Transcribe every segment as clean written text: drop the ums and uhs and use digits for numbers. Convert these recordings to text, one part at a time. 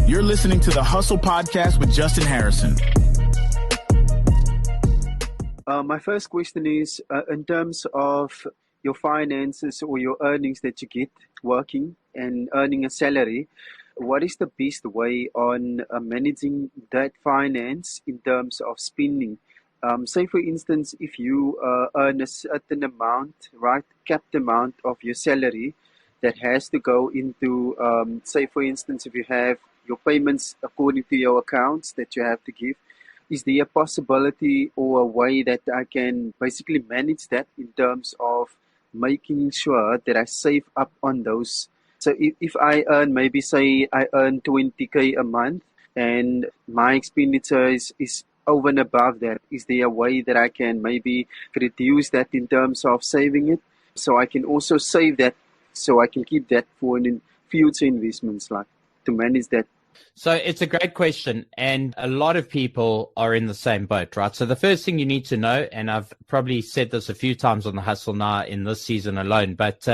You're listening to the Hustle Podcast with Justin Harrison. My first question is, in terms of your finances or your earnings that you get working and earning a salary, what is the best way on managing that finance in terms of spending? Say, for instance, if you earn a certain amount, right, capped amount of your salary that has to go into, say, for instance, if you have your payments according to your accounts that you have to give, is there a possibility or a way that I can basically manage that in terms of making sure that I save up on those? So if I earn, maybe say I earn 20K a month and my expenditure is over and above that, is there a way that I can maybe reduce that in terms of saving it? So I can also save that, so I can keep that for future investments, like to manage that. So it's a great question, and a lot of people are in the same boat, right? So the first thing you need to know, and I've probably said this a few times on the Hustle Now in this season alone, but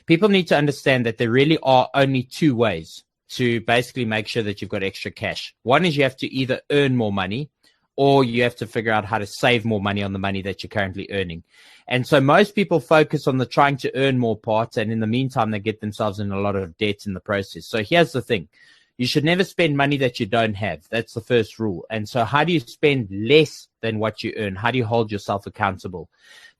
people need to understand that there really are only two ways to basically make sure that you've got extra cash. One is you have to either earn more money, or you have to figure out how to save more money on the money that you're currently earning. And so most people focus on the trying to earn more parts, and in the meantime, they get themselves in a lot of debt in the process. So here's the thing. You should never spend money that you don't have. That's the first rule. And so how do you spend less than what you earn? How do you hold yourself accountable?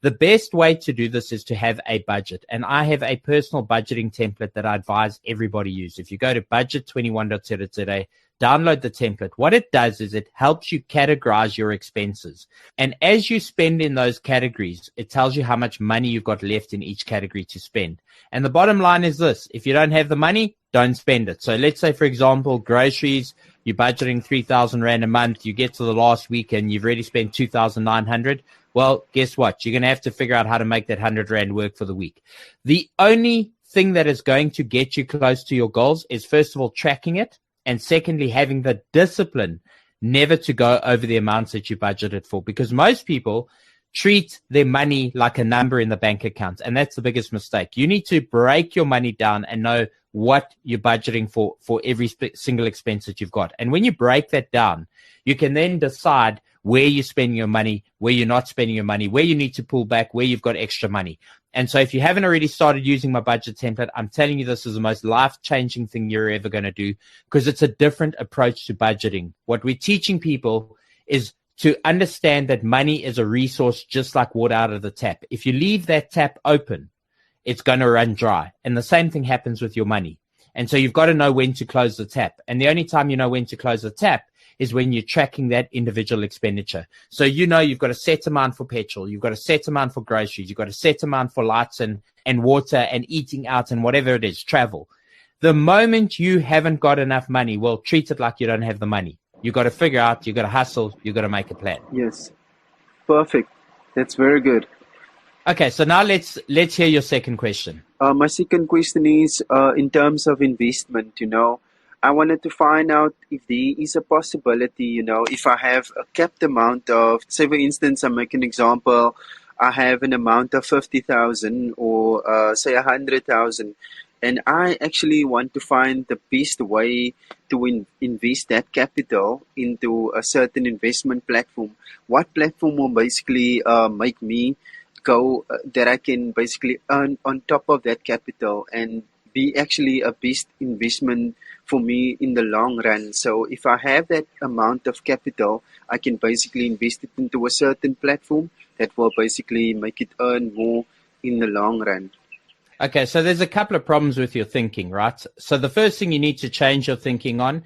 The best way to do this is to have a budget. And I have a personal budgeting template that I advise everybody use. If you go to budget21.co.za, download the template. What it does is it helps you categorize your expenses. And as you spend in those categories, it tells you how much money you've got left in each category to spend. And the bottom line is this: if you don't have the money, don't spend it. So let's say, for example, groceries, you're budgeting 3,000 Rand a month. You get to the last week and you've already spent 2,900. Well, guess what? You're going to have to figure out how to make that 100 Rand work for the week. The only thing that is going to get you close to your goals is, first of all, tracking it. And secondly, having the discipline never to go over the amounts that you budgeted for, because most people treat their money like a number in the bank account. And that's the biggest mistake. You need to break your money down and know what you're budgeting for every single expense that you've got. And when you break that down, you can then decide where you're spending your money, where you're not spending your money, where you need to pull back, where you've got extra money. And so if you haven't already started using my budget template, I'm telling you, this is the most life-changing thing you're ever going to do, because it's a different approach to budgeting. What we're teaching people is to understand that money is a resource just like water out of the tap. If you leave that tap open, it's going to run dry. And the same thing happens with your money. And so you've got to know when to close the tap. And the only time you know when to close the tap is when you're tracking that individual expenditure. So you know you've got a set amount for petrol, you've got a set amount for groceries, you've got a set amount for lights and water and eating out and whatever it is, travel. The moment you haven't got enough money, well, treat it like you don't have the money. You've got to figure out, you've got to hustle, you've got to make a plan. Yes, perfect. That's very good. Okay, so now let's hear your second question. My second question is in terms of investment, I wanted to find out if there is a possibility, if I have a capped amount of, say for instance, I make an example, I have an amount of 50,000 or say 100,000, and I actually want to find the best way to invest that capital into a certain investment platform. What platform will basically make me go that I can basically earn on top of that capital and be actually a best investment for me in the long run? So if I have that amount of capital, I can basically invest it into a certain platform that will basically make it earn more in the long run. Okay, so there's a couple of problems with your thinking, right? So the first thing you need to change your thinking on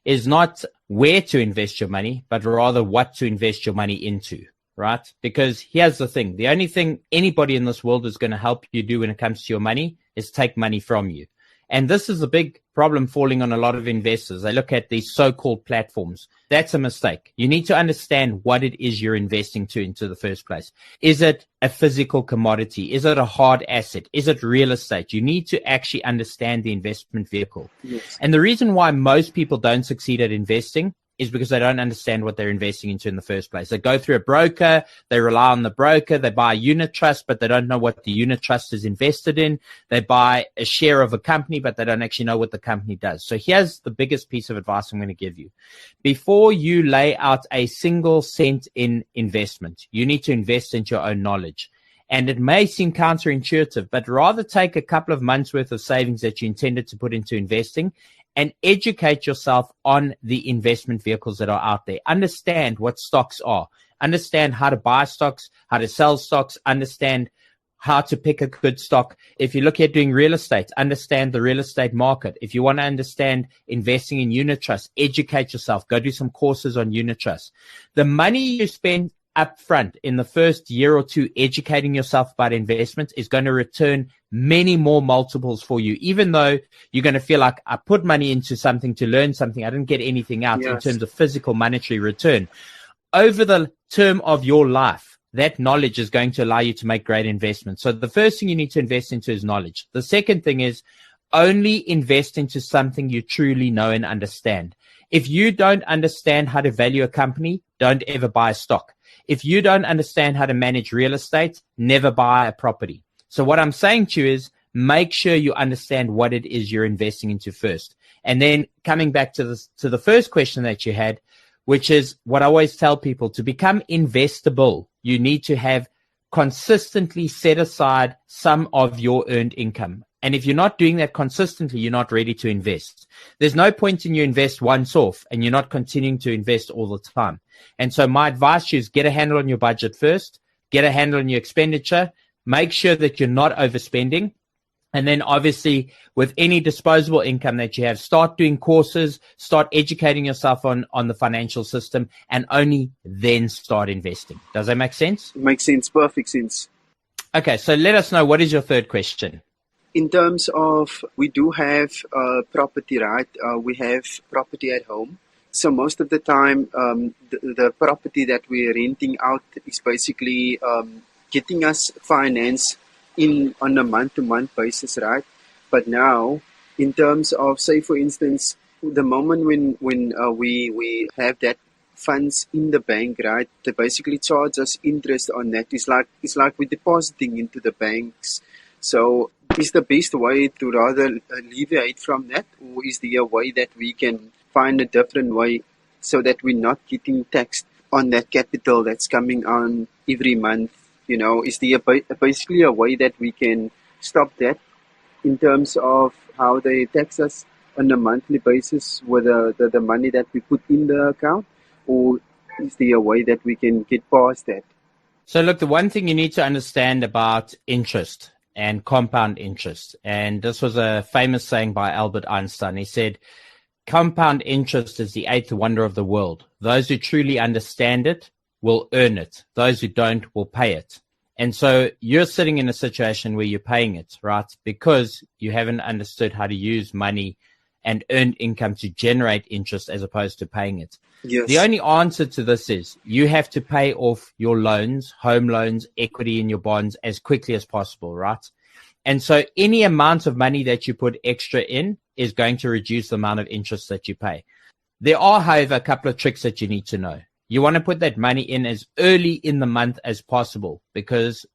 is not where to invest your money, but rather what to invest your money into, right? Because here's the thing. The only thing anybody in this world is going to help you do when it comes to your money is take money from you. And this is a big problem falling on a lot of investors. They look at these so-called platforms. That's a mistake. You need to understand what it is you're investing into the first place. Is it a physical commodity? Is it a hard asset? Is it real estate? You need to actually understand the investment vehicle. Yes. And the reason why most people don't succeed at investing is because they don't understand what they're investing into in the first place. They go through a broker, they rely on the broker, they buy a unit trust, but they don't know what the unit trust is invested in. They buy a share of a company, but they don't actually know what the company does. So here's the biggest piece of advice I'm going to give you. Before you lay out a single cent in investment, you need to invest into your own knowledge. And it may seem counterintuitive, but rather take a couple of months worth of savings that you intended to put into investing and educate yourself on the investment vehicles that are out there. Understand what stocks are. Understand how to buy stocks, how to sell stocks, understand how to pick a good stock. If you look at doing real estate, understand the real estate market. If you want to understand investing in unit trusts, educate yourself. Go do some courses on unit trusts. The money you spend up front in the first year or two educating yourself about investments is going to return many more multiples for you, even though you're going to feel like I put money into something to learn something. I didn't get anything out in terms of physical monetary return. Over the term of your life, that knowledge is going to allow you to make great investments. So the first thing you need to invest into is knowledge. The second thing is only invest into something you truly know and understand. If you don't understand how to value a company, don't ever buy a stock. If you don't understand how to manage real estate, never buy a property. So what I'm saying to you is make sure you understand what it is you're investing into first. And then coming back to the first question that you had, which is what I always tell people, to become investable, you need to have consistently set aside some of your earned income. And if you're not doing that consistently, you're not ready to invest. There's no point in you invest once off and you're not continuing to invest all the time. And so my advice to you is get a handle on your budget first, get a handle on your expenditure, make sure that you're not overspending. And then obviously with any disposable income that you have, start doing courses, start educating yourself on the financial system, and only then start investing. Does that make sense? It makes sense. Perfect sense. Okay, so let us know, what is your third question? In terms of, we do have property, right? We have property at home. So most of the time, the property that we're renting out is basically getting us finance on a month-to-month basis, right? But now, in terms of, say, for instance, the moment when we have that funds in the bank, right? They basically charge us interest on that. It's like we're depositing into the banks. So is the best way to rather alleviate from that, or is there a way that we can find a different way so that we're not getting taxed on that capital that's coming on every month? You know, is there basically a way that we can stop that in terms of how they tax us on a monthly basis with the money that we put in the account, or is there a way that we can get past that? So look, the one thing you need to understand about interest and compound interest, and this was a famous saying by Albert Einstein. He said, compound interest is the eighth wonder of the world. Those who truly understand it will earn it. Those who don't will pay it. And so you're sitting in a situation where you're paying it, right? Because you haven't understood how to use money and earn income to generate interest as opposed to paying it. Yes. The only answer to this is you have to pay off your loans, home loans, equity in your bonds as quickly as possible, right? And so any amount of money that you put extra in is going to reduce the amount of interest that you pay. There are, however, a couple of tricks that you need to know. You want to put that money in as early in the month as possible, because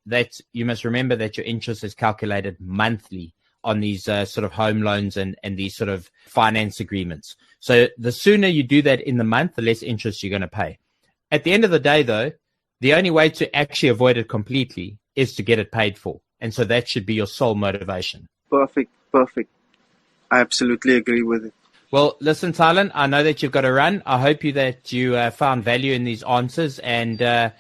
you must remember that your interest is calculated monthly on these sort of home loans and these sort of finance agreements. So the sooner you do that in the month, the less interest you're going to pay. At the end of the day, though, the only way to actually avoid it completely is to get it paid for. And so that should be your sole motivation. Perfect. I absolutely agree with it. Well, listen, Tylen, I know that you've got to run. I hope that you found value in these answers. And it's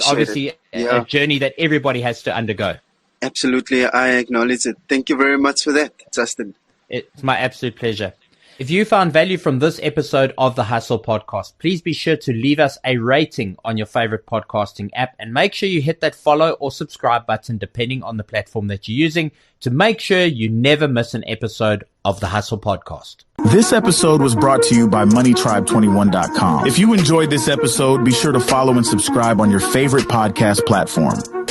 obviously a journey that everybody has to undergo. Absolutely. I acknowledge it. Thank you very much for that, Justin. It's my absolute pleasure. If you found value from this episode of the Hustle Podcast, please be sure to leave us a rating on your favorite podcasting app, and make sure you hit that follow or subscribe button depending on the platform that you're using to make sure you never miss an episode of the Hustle Podcast. This episode was brought to you by MoneyTribe21.com. If you enjoyed this episode, be sure to follow and subscribe on your favorite podcast platform.